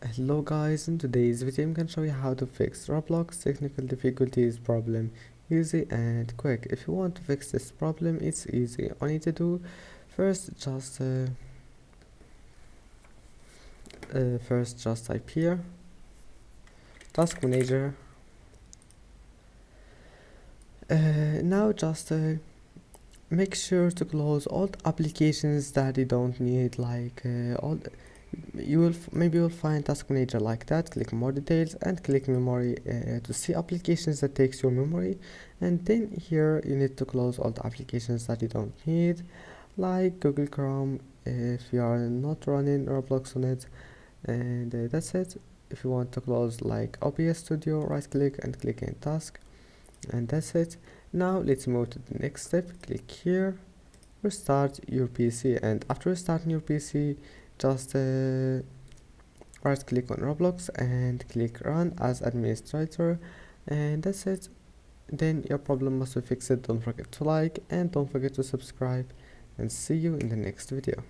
Hello guys, in today's video I'm gonna show you how to fix Roblox technical difficulties problem easy and quick. If you want to fix this problem, it's easy. All you need to do first just type here task manager. Now just make sure to close all the applications that you don't need, like maybe you'll find task manager like that. Click more details and click memory to see applications that takes your memory, and then here you need to close all the applications that you don't need, like Google Chrome if you are not running Roblox on it, and that's it. If you want to close like OBS Studio, right click and click in task, and that's it. Now let's move to the next step. Click here, restart your PC, and after restarting your PC, just right click on Roblox and click run as administrator, and that's it. Then your problem must be fixed. Don't forget to like and don't forget to subscribe, and see you in the next video.